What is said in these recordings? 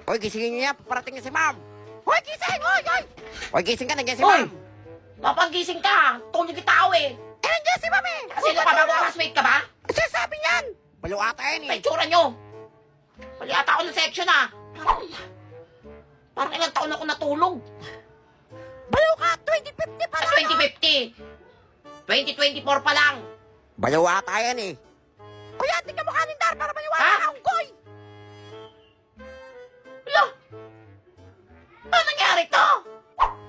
Hoy, gisingin niyo yan. Parating niya si ma'am. Hoy, gising! Hoy, hoy! Hoy, gising ka. Nandiyan si Hoy! ma'am. Mapagising ka! Tulog yung tao eh! Eh, nandiyan si ma'am eh. Sino ka? Bago classmate ka ba? Sasabi niyan. Balo ata yan Sa eh. itsura nyo! Mali ata ako ng section ah! Parang ilang taon ako natulog. Balo ka. 2050 pa Sa lang. 2050! 2024 pa lang! Balo ata yan eh. Hoy, ate ka mukha nindar para maniwala Ha? ka, unggoy. Wala! Ano nangyari to?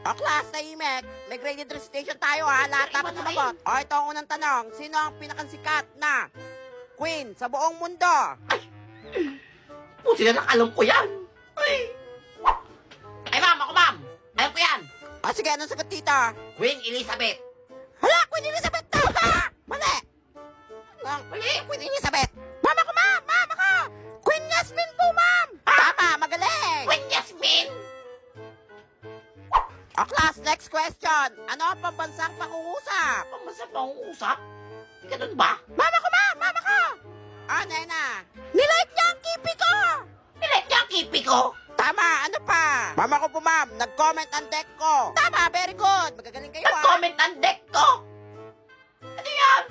O, class, tahimik. May graded recitation tayo ha. Lahat dapat sumagot. O, ito ang unang tanong. Sino ang pinakansikat na queen sa buong mundo? Buti na lang alam ko yan! Ay! Ay ma'am! Ako ma'am! Alam ko yan! O, sige, anong sagot dito? Queen Elizabeth! Hala, Queen Elizabeth daw ba? Mali! Mali! Queen Elizabeth. Mama ko, ma'am! Mama ko! Queen Yasmin po, ma'am! Tama, magaling! Queen Yasmin! O, class, next question. Ano ang pambansang pangungusap? Pamasa pang-uusap? Ganun ba? Mama ko, ma'am! Mama ko! Ah, nena. Nilike niya ang kipi ko! Nilet niya ang kipi ko! Tama, ano pa? Mama ko po, ma'am. Nag-comment ang deck ko. Tama, very good. Magagaling kayo, ah. Nag-comment ang deck ko! Ano yan?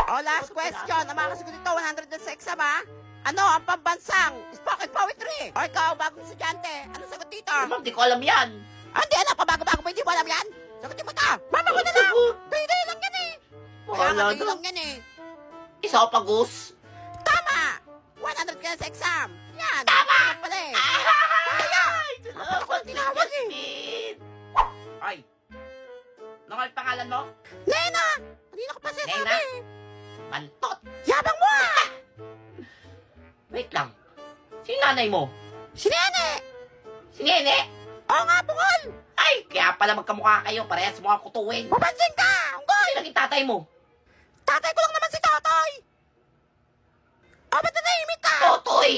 O, last question. Ang mga kasagot dito, 100 sa exam, ha? Ano ang pambansang spoken poetry? O, ikaw, bagong estudyante. Ano sagot dito? Ma'am, di ko alam yan. Ah, hindi, alam. Pabago-bago pa, hindi mo alam yan. Sagutin mo ito. Mama ko na lang. Day-day lang yan, eh. Kaya Wala nga, day na. lang yan, eh. Isa pa, Gus. Tama. 100 ka na sa exam. Yan. Tama! Ano pala, eh. Ay! Ako ang tinawag, eh. Ay! Ano nga yung pangalan mo? Nena! Hindi na ko pa sinasabi, Nena? eh. Bantot! Yabang mo, ah. Wait lang. Sino nanay mo? Si Nene. Si Nene? Oo nga, bukol. Ay! Kaya pala magkamukha kayo. Parehas mo ang kutuwin. Papansin ka. Unggoy. Sino naging tatay mo? Tatay ko lang naman si Totoy. Oh, ba't nanahimik ka? Totoy!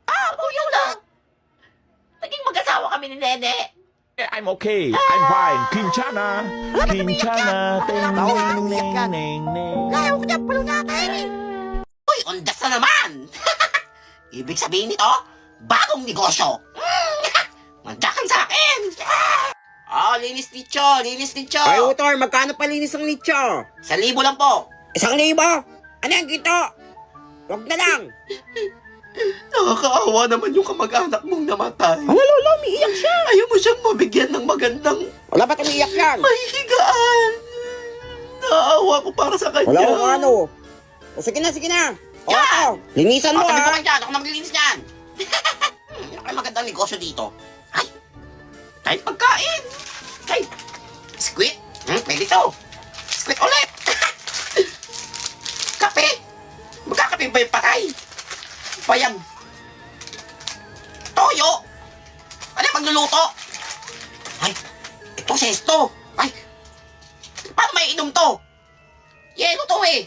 Ah, Ako yun lang! Naging mag-asawa kami ni Nene. I'm okay. I'm fine. Kinchana. Kinchana. Ting, ning, ning, ning, ning. Ayaw ko niya, palo natin eh. Uy, ondas na naman! Ibig sabihin nito, bagong negosyo. Mandakan sa akin! Oh, linis nicho, linis nicho. Ay, Utor, magkano palinis ang nicho? 1,000 lang po. 1,000? Ano yan, Gito? Huwag na lang. Nakakaawa naman yung kamag-anak mong namatay. Ano, Lolo, umiiyak siya. Ayaw mo siyang mabigyan ng magandang Wala ba't umiiyak yan? mahihigaan. Naawa ko para sa kanya. Wala akong ano. O, sige na, sige na. O, Yan! ito, linisan mo, Sabi ko ha? kayo dyan, ako na maglilinis niyan. Ay, magandang negosyo dito. Ay, kahit pagkain. Ay, squid. Pwede to. Squid ulit. Kape. Magkakape ba yung patay? Pa yan. Toyo. Ano yung magluluto? Ay, ito sesto. Ay, paano may inom to? Yelo to eh.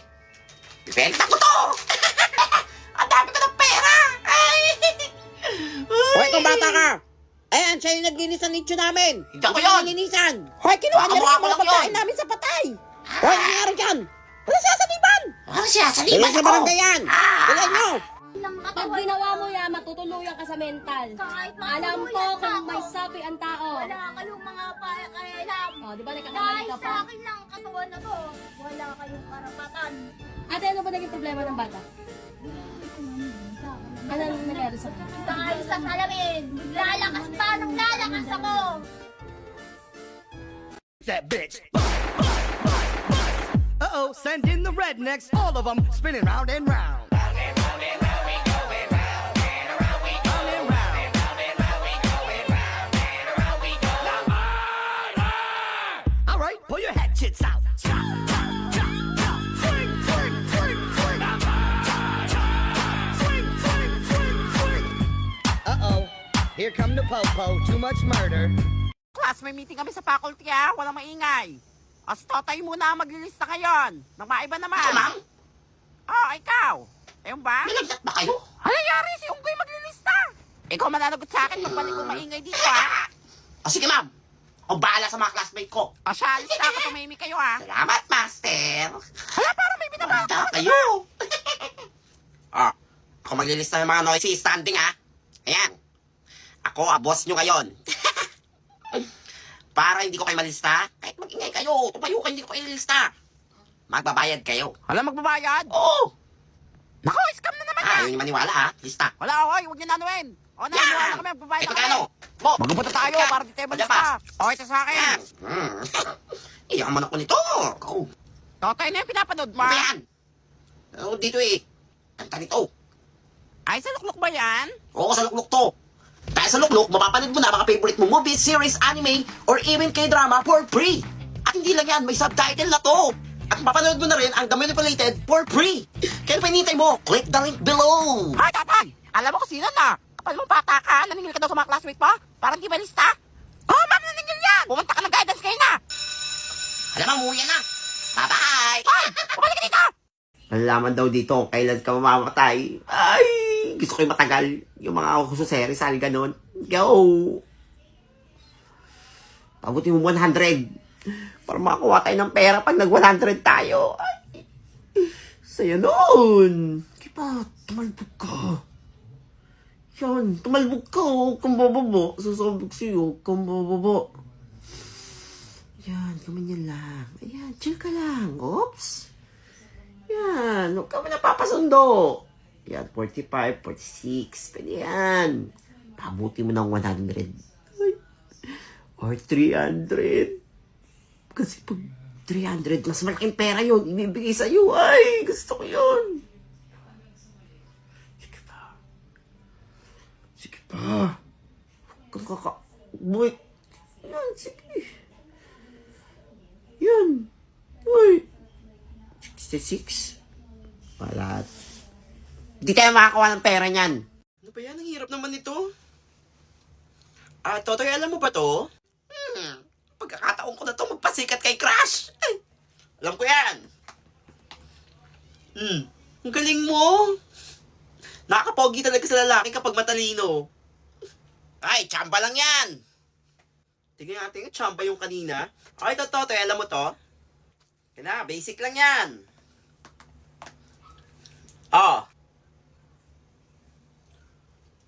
Ibenta ko to. Ang dami ko ng pera. Ay. Hoy, kung bata ka. Ayan, siya yung naglinis ng nicho namin. Hindi ako Ikaw yun. yung nilinisan. Hoy, kinuha niya rin Kamukha yung ko mga lang pagkain yun. namin sa patay. Hoy, ano nangyari dyan? Wala siya sa liban. Ano siya? Sa Dali liman sa ako. barangay yan. Dali nyo. Pag ginawa mo yan, matutuluyan ka sa mental. Kahit Alam ko matuluyan kung ako. may sapi ang tao. Wala kayong mga pakialam. O, di ba nagkakamali Dahil ka sa pa? akin lang ang katawan na to, wala kayong karapatan. Ate, ano ba naging problema ng bata? Ano nangyari sa kanya? Dahil sa salamin, lalakas pa ng lalakas ako. That bitch. Uh-oh, send in the rednecks, all of them spinning round and round. Round and round and round we go and round and around we go. Round and round. Round and round we go and round and around we go. All right, pull your hatchets out. Chop, chop, chop, chop. Swing, swing, swing, swing. Swing, swing, swing, swing. Uh-oh, here come the po-po, too much murder. Class, may meeting kami sa faculty, ha? Walang maingay. As Totoy muna ang maglilista ngayon. Nang maiba naman. Ako, ma'am? Oh, ikaw. Ayun ba? Nalagdat ba kayo? Hala, yari, si Unggoy maglilista. Ikaw mananagot sa akin, magbalik kong maingay dito, ha? O sige, ma'am. Ako bahala sa mga classmate ko. O, siya, lista ako, tumimik kayo, ha? Salamat, master. Hala, parang may binabata. Handa kayo. Ako maglilista ng mga noisy standing, ha? Ayan. Ako, boss nyo ngayon. Para hindi ko kayo malista, kahit mag-ingay kayo, tumayo kayo, hindi ko kayo lista. Magbabayad kayo. Wala magbabayad. Oo! Naku, scam na naman yan. Ayaw nyo maniwala ha, lista. Wala, oy, huwag niyo nanuin. O, naniwala na kami, magbabayad Eh, na magkano? kami. Mo! Magpunta tayo para di tayo Wala malista. O, ito sa akin. Yan! Iyaman ako nito! Oh, Totoy na yung pinapanood mo. ano ba yan? Oh, dito eh. Kanta nito. Ay, sa lukluk ba yan? Oo, sa lukluk to. Dahil sa lukluk, mapapanood mo na mga favorite mo movies, series, anime, or even K-drama for free. At hindi lang yan, may subtitle na to. At mapapanood mo na rin ang The Manipulated for free. Kaya pinintay mo, click the link below. Ay, tatay! Alam mo kung sino na? Kapal mong bata ka, naningil ka daw sa mga classmate mo? Parang di ba lista? Oh, ma'am, naningil yan! Pumunta ka ng guidance kayo na! Alam mo, umuwi na. Bye-bye! Ay, bumalik ka dito! Nalaman daw dito kung kailan ka mamamatay. Ay, gusto ko yung matagal. Yung mga hususeri, sali ganon. Go! Pabuti mo 100. Para makakuha tayo ng pera pag nag-100 tayo. Ay, saya nun. Kipa, tumalbog ka. Yan, tumalbog ka. Kung bababa, sasabog sa'yo. Kung bababa. Yan, kumanyan lang. Ayan, chill ka lang. Oops. Yan, huwag ka mo napapasundo. Yan, 45, 46. Pwede yan. Pabuti mo ng 100. Ay. Or 300. Kasi pag 300, mas malaking pera yun. Ibibigay sa'yo. Ay, gusto ko yun. Sige pa. Sige pa. Huwag kang Wait. Yan, sige. Yan. Uy. 66. Wala. Di tayo makakuha ng pera niyan. Ano ba yan? Ang hirap naman nito. Totoy, alam mo ba to? Pagkakataon ko na to magpasikat kay Crush. Ay, alam ko yan. Ang galing mo. Nakakapogi talaga sa lalaki kapag matalino. Ay, tsamba lang yan. Tingnan natin, tsamba yung kanina. Ay, Totoy, alam mo to? Kaya basic lang yan. Oh.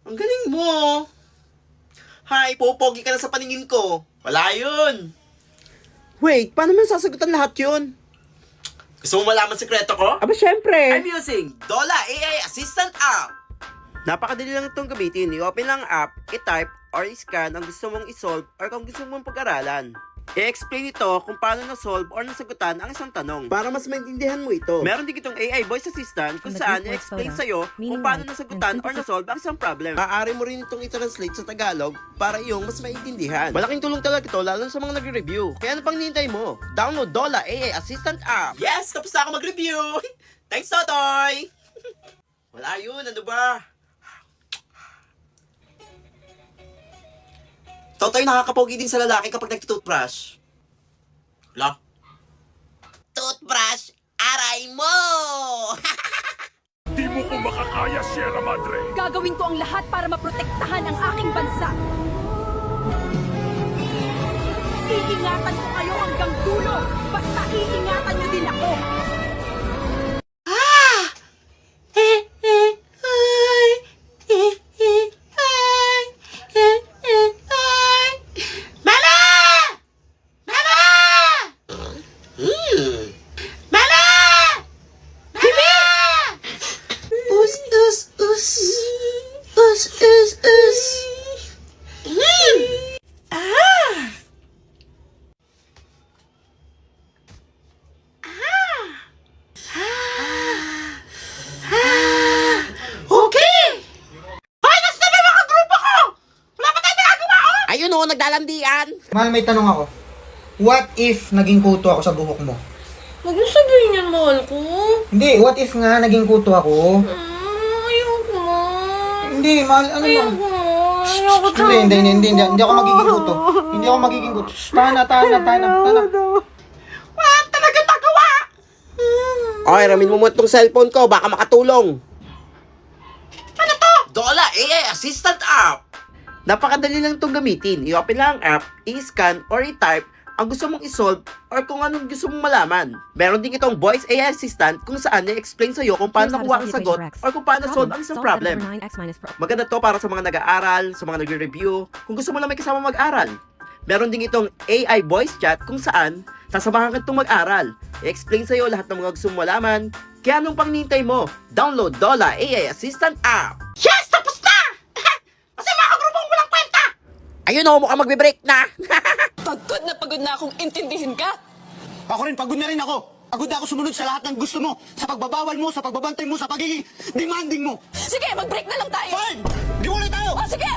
Ang galing mo. Hay, popogi ka na sa paningin ko. Wala yun. Wait, paano man sasagutan lahat yun? Gusto mo malaman sekreto ko? Aba, syempre. I'm using Dola AI Assistant App. Napakadali lang itong gamitin. I-open lang ang app, i-type, or i-scan ang gusto mong i-solve or kung gusto mong pag-aralan. I-explain ito kung paano na-solve or nasagutan ang isang tanong. Para mas maintindihan mo ito. Meron din itong AI voice assistant kung saan i-explain sa'yo kung paano nasagutan or na-solve ang isang problem. Maaari mo rin itong i-translate sa Tagalog para iyong mas maintindihan. Malaking tulong talaga ito lalo sa mga nagre-review. Kaya ano pang nihintay mo? Download Dola AI Assistant App. Yes! Tapos na ako mag-review! Thanks, Totoy! Wala yun, ano ba? Totoy, nakakapogi din sa lalaki kapag nag-toothbrush. Wala. Toothbrush, aray mo! Di mo ko makakaya, Sierra Madre. Gagawin ko ang lahat para maprotektahan ang aking bansa. Iingatan ko kayo hanggang dulo. Basta iingatan niyo din ako. Ayun o, naglalandian. Mahal, may tanong ako. What if naging kuto ako sa buhok mo? Huwag mo sabihin yan, mahal ko. Hindi, what if nga naging kuto ako? Ayoko mo. Hindi, mahal, ano ba? Ayoko Hindi ako magiging kuto. Hindi ako magiging kuto. Shh, tahan na. Wala talaga magawa! Okay, ramin mo mo itong cellphone ko, baka makatulong. Ano to? Dola AI Assistant App. Napakadali lang itong gamitin. I-open lang ang app, i-scan or i-type ang gusto mong isolve or kung anong gusto mong malaman. Meron din itong voice AI assistant kung saan na-explain sa'yo kung paano nakuha ang sagot or kung paano solve ang isang problem. Maganda to para sa mga nag-aaral, sa mga nagre-review, kung gusto mo lang may kasama mag-aral. Meron din itong AI voice chat kung saan sasamahan ka itong mag-aral. I-explain sa'yo lahat ng mga gusto mong malaman. Kaya anong pang nintay mo? Download Dola AI Assistant app. Yes! Tapos na! Kasi mga kagrupong walang kwenta! Ayun o, mukhang magbe-break na. Pagod na akong intindihin ka. Ako rin, pagod na rin ako. Pagod na ako sumunod sa lahat ng gusto mo. Sa pagbabawal mo, sa pagbabantay mo, sa pagiging demanding mo. Sige, mag-break na lang tayo. Fine! Di ulit tayo! O sige!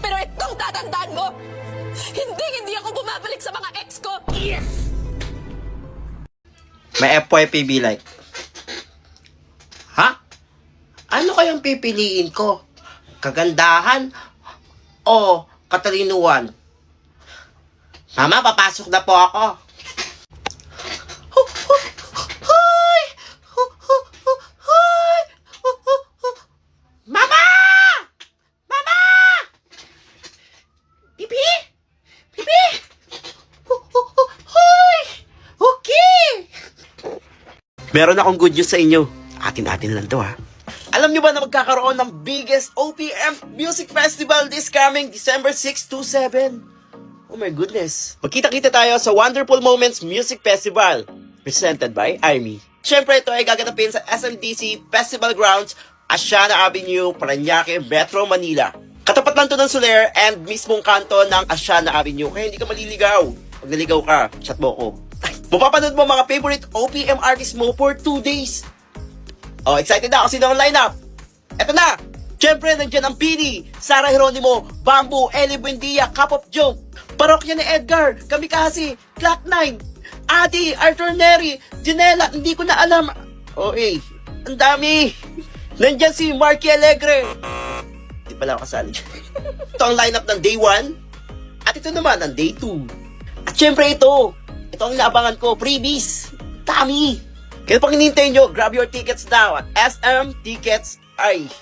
Pero itong tatandaan mo, hindi ako bumabalik sa mga ex ko. May FYP be like. Ha? Ano kayang pipiliin ko? Kagandahan o katalinuhan? Mama, papasok na po ako. Mama! Mama! Bibi! Bibi! Okay! Meron akong good news sa inyo. Atin-atin lang to ha. Alam nyo ba na magkakaroon ng biggest OPM Music Festival this coming December 6 to 7? Oh my goodness. Magkita-kita tayo sa Wonderful Moments Music Festival presented by Army. Siyempre ito ay gaganapin sa SMDC Festival Grounds, Asiana Avenue, Parañaque, Metro Manila. Katapat lang to ng Soler and mismong kanto ng Asiana Avenue kaya hindi ka maliligaw. Pag naligaw ka, chat mo ko. Mapapanood mo mga favorite OPM artists mo for 2 days. Oh, excited na kasi ng lineup. Eto na! Siyempre, nandiyan ang Pili, Sara Geronimo, Bamboo, Ellie Buendia, Cup of Joe, Parokya ni Edgar, Kamikasi, Clock9, Adi, Arthur Neri, Janela, hindi ko na alam. Oh, ang dami. Nandiyan si Marky Alegre. Hindi pala ako kasali dyan. Ito ang lineup ng day 1. At ito naman ang day 2. At siyempre ito ang inaabangan ko, freebies. Dami. Kaya pang hinihintay nyo, grab your tickets now at SM Tickets.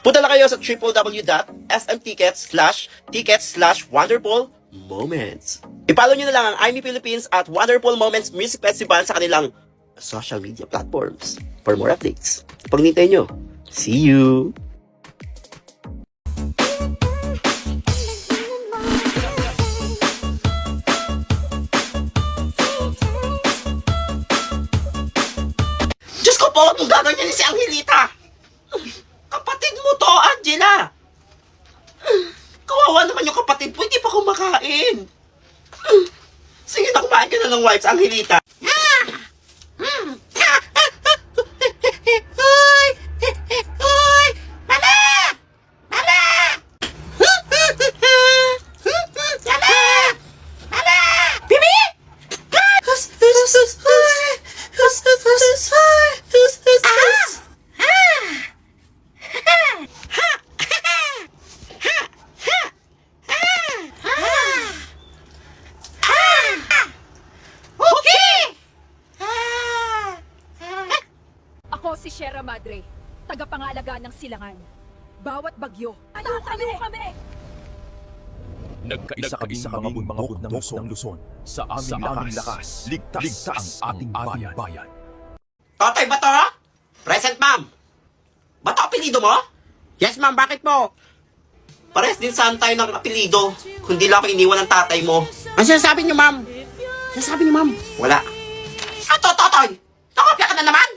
Punta lang kayo sa www.smtickets/wonderful moments. I-follow nyo na lang ang IME Philippines at Wonderful Moments Music Festival sa kanilang social media platforms for more updates. Pag hinihintay nyo, see you! Diyos ko po, anong gagawin niya si Angelita? Kapatid mo to, Angela. Kawawa naman yung kapatid mo, hindi pa kumakain. Sige na, kumain ka na ng wipes, Angelita. Mama! Mama! Mama! Mama! Bibi! Ako si Sierra Madre, tagapangalaga ng silangan. Bawat bagyo, tayo kami! Nagkaisa kaming mga bundok ng Luzon. Sa aming lakas, ligtas ang ating bayan. Totoy ba to? Present, ma'am. Ba to apelido mo? Yes, ma'am, bakit po? Pares din saan tayo ng apelido, kundi lang ako iniwan ng tatay mo. Ano sinasabi niyo, ma'am? Sinasabi niyo, ma'am? Wala. Ato, Totoy! Nakopya ka na naman?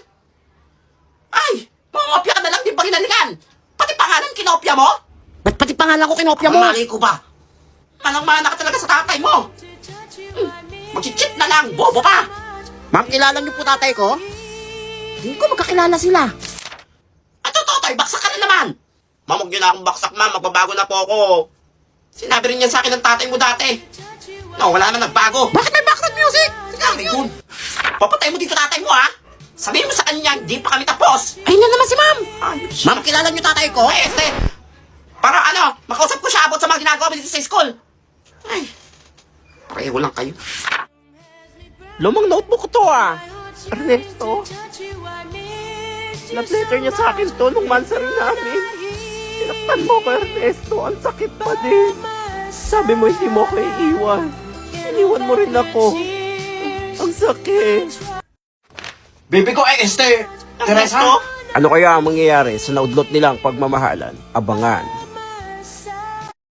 Ay! Mangopya ka na lang, di ba ginalikan? Pati pangalan kinopya mo? Ba't pati pangalan ko kinopya mo? Mali ko ba? Manang-mana ka talaga sa tatay mo. Mag-cheat na lang, bobo ka! Ma'am, kilala niyo po tatay ko? Hindi ko magkakilala sila. Ato, Totoy, baksak ka na naman! Ma'am, huwag niyo na akong baksak, ma'am. Magbabago na po ako. Sinabi rin yan sa akin ng tatay mo dati. No, wala naman nagbago. Bakit may background music? Sinabi yun. Papatay mo dito tatay mo, ha? Sabihin mo sa kanya, hindi pa kami tapos. Ayun na naman si ma'am. Ay, Ma'am, kilala niyo tatay ko? Ay, para ano, makausap ko siya about sa mga ginagawa mo dito sa school. Ay, pareho lang kayo. Lumang notebook ko to, Ernesto. Love letter niya sa akin to nung mansari namin. Tinaktan mo ko, Ernesto. Ang sakit pa din. Sabi mo hindi mo ko iiwan. Iniwan mo rin ako. Ang sakit. Baby ko, Teresa? Ano kaya ang mangyayari sa naudlot nilang pagmamahalan? Abangan